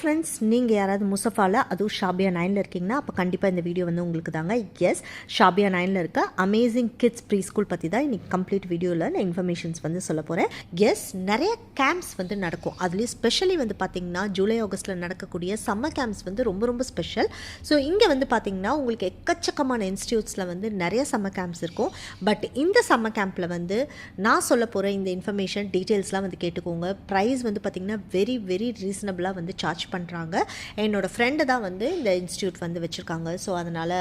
Friends, நீங்கள் யாராவது முசஃபாவில் அதுவும் ஷாபியா 9ல் இருக்கீங்கன்னா அப்போ கண்டிப்பாக இந்த வீடியோ வந்து உங்களுக்கு தாங்க. எஸ், ஷாபியா 9ல் இருக்க அமேசிங் கிட்ஸ் ப்ரீ ஸ்கூல் பற்றி தான் இன்றைக்கி கம்ப்ளீட் வீடியோவில் நான் இன்ஃபர்மேஷன்ஸ் வந்து சொல்ல போகிறேன். எஸ், நிறைய கேம்ப்ஸ் வந்து நடக்கும். அதுலேயும் ஸ்பெஷலி வந்து பார்த்திங்கன்னா ஜூலை ஆகஸ்ட்டில் நடக்கக்கூடிய சம்மர் கேம்ப்ஸ் வந்து ரொம்ப ரொம்ப ஸ்பெஷல். ஸோ இங்கே வந்து பார்த்திங்கன்னா உங்களுக்கு எக்கச்சக்கமான இன்ஸ்டியூட்ஸில் வந்து நிறைய சம்மர் கேம்ப்ஸ் இருக்கும். பட் இந்த சம்மர் கேம்பில் வந்து நான் சொல்ல போகிற இந்த இன்ஃபர்மேஷன் டீட்டெயில்ஸ்லாம் வந்து கேட்டுக்கோங்க. ப்ரைஸ் வந்து பார்த்திங்கன்னா வெரி வெரி ரீசனபிளாக வந்து சார்ஜ் பண்ணுறாங்க. என்னோடய ஃப்ரெண்டு தான் வந்து இந்த இன்ஸ்டியூட் வந்து வச்சுருக்காங்க. ஸோ அதனால்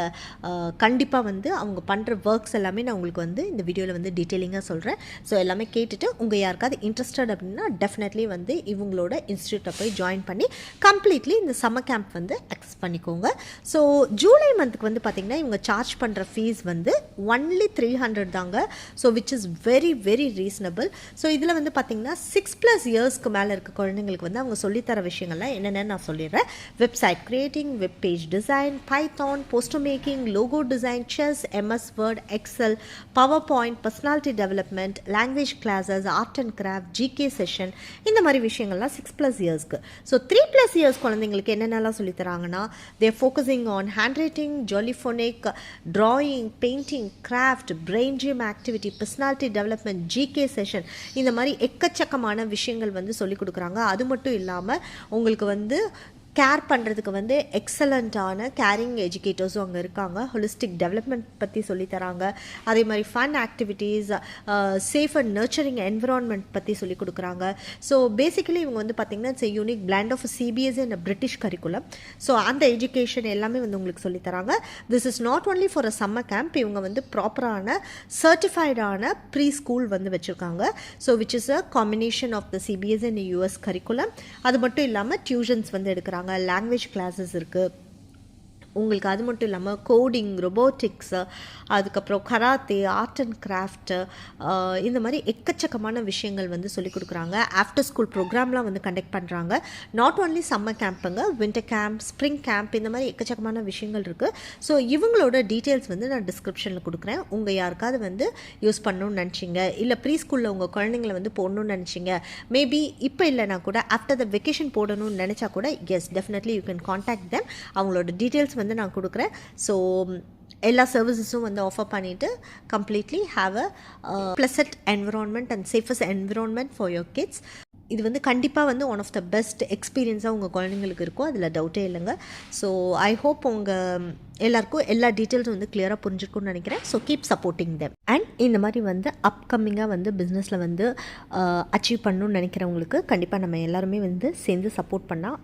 கண்டிப்பாக வந்து அவங்க பண்ணுற ஒர்க்ஸ் எல்லாமே நான் உங்களுக்கு வந்து இந்த வீடியோவில் வந்து டீட்டெயிலிங்காக சொல்கிறேன். ஸோ எல்லாமே கேட்டுட்டு உங்கள் யாருக்காவது இன்ட்ரெஸ்டட் அப்படின்னா டெஃபினெட்லி வந்து இவங்களோட இன்ஸ்டியூட்டை போய் ஜாயின் பண்ணி கம்ப்ளீட்லி இந்த சம்மர் கேம்ப் வந்து அக்சஸ் பண்ணிக்கோங்க. ஸோ ஜூலை மந்த்துக்கு வந்து பார்த்திங்கன்னா இவங்க சார்ஜ் பண்ணுற ஃபீஸ் வந்து ஒன்லி 300 தாங்க. So which is very very reasonable. So இதில் வந்து பார்த்திங்கன்னா 6+ இயர்ஸ்க்கு மேலே இருக்க குழந்தைங்களுக்கு வந்து அவங்க சொல்லித்தர விஷயங்கள்லாம் என்னென்னு நான் சொல்லிடுறேன். Website creating, web page design, python, poster making, logo design, chess, MS word, excel, power point, personality development, language classes, art and craft, GK session, இந்த மாதிரி விஷயங்கள்லாம் 6+ இயர்ஸ்க்கு. ஸோ 3+ இயர்ஸ் குழந்தைங்களுக்கு என்னென்னலாம் சொல்லித்தராங்கன்னா their focusing on handwriting, Jolly Phonic, drawing, painting, craft, brain gym activity, personality development, GK session, இந்த மாதிரி எக்கச்சக்கமான விஷயங்கள் வந்து சொல்லிக் கொடுக்குறாங்க. அது மட்டும் இல்லாமல் உங்களுக்கு வந்து கேர் பண்ணுறதுக்கு வந்து எக்ஸலண்ட்டான கேரிங் எஜுகேட்டர்ஸும் அங்கே இருக்காங்க. ஹோலிஸ்டிக் டெவலப்மெண்ட் பற்றி சொல்லித்தராங்க. அதே மாதிரி fun activities, safe and nurturing environment பற்றி சொல்லிக் கொடுக்குறாங்க. ஸோ பேசிக்கலி இவங்க வந்து பார்த்திங்கன்னா it's unique blend of CBSE and British curriculum. So அந்த எஜுகேஷன் எல்லாமே வந்து உங்களுக்கு சொல்லித்தராங்க. This is not only for a summer camp. இவங்க வந்து ப்ராப்பரான சர்டிஃபைடான ப்ரீ ஸ்கூல் வந்து வச்சுருக்காங்க. So which is a combination of the CBSE and US curriculum. அது மட்டும் இல்லாமல் டியூஷன்ஸ் வந்து எடுக்கிறாங்க. லாங்குவேஜ் கிளாஸஸ் இருக்குது உங்களுக்கு. அது மட்டும் இல்லாமல் கோடிங், ரொபோட்டிக்ஸு, அதுக்கப்புறம் கராத்தே, ஆர்ட் அண்ட் கிராஃப்ட்டு, இந்த மாதிரி எக்கச்சக்கமான விஷயங்கள் வந்து சொல்லிக் கொடுக்குறாங்க. ஆஃப்டர் ஸ்கூல் ப்ரோக்ராம்லாம் வந்து கண்டக்ட் பண்ணுறாங்க. நாட் ஓன்லி சம்மர் கேம்புங்க, வின்டர் கேம்ப், ஸ்ப்ரிங் கேம்ப், இந்த மாதிரி எக்கச்சக்கமான விஷயங்கள் இருக்குது. ஸோ இவங்களோட டீட்டெயில்ஸ் வந்து நான் டிஸ்கிரிப்ஷனில் கொடுக்குறேன். உங்கள் யாருக்காவது வந்து யூஸ் பண்ணணும்னு நினச்சிங்க, இல்லை ப்ரீ ஸ்கூலில் உங்கள் குழந்தைங்களை வந்து போடணும்னு நினச்சிங்க, மேபி இப்போ இல்லைனா கூட ஆஃப்டர் த வெக்கேஷன் போடணும்னு நினச்சா கூட yes definitely you can contact them. அவங்களோட டீட்டெயில்ஸ் வந்து நான் கொடுக்குறேன். ஸோ எல்லா சர்வீசஸும் வந்து ஆஃபர் பண்ணிவிட்டு completely have a pleasant environment and safest environment for your kids. இது வந்து கண்டிப்பாக வந்து ஒன் ஆஃப் த பெஸ்ட் எக்ஸ்பீரியன்ஸாக உங்கள் குழந்தைங்களுக்கு இருக்கும், அதில் டவுட்டே இல்லைங்க. ஸோ ஐ ஹோப் உங்கள் எல்லாருக்கும் எல்லா டீட்டெயில்ஸும் வந்து கிளியராக புரிஞ்சிருக்கும்னு நினைக்கிறேன். So keep supporting them. And இந்த மாதிரி வந்து அப்கமிங்காக வந்து பிஸ்னஸில் வந்து அச்சீவ் பண்ணணும்னு நினைக்கிறவங்களுக்கு கண்டிப்பாக நம்ம எல்லாருமே வந்து சேர்ந்து சப்போர்ட் பண்ணால்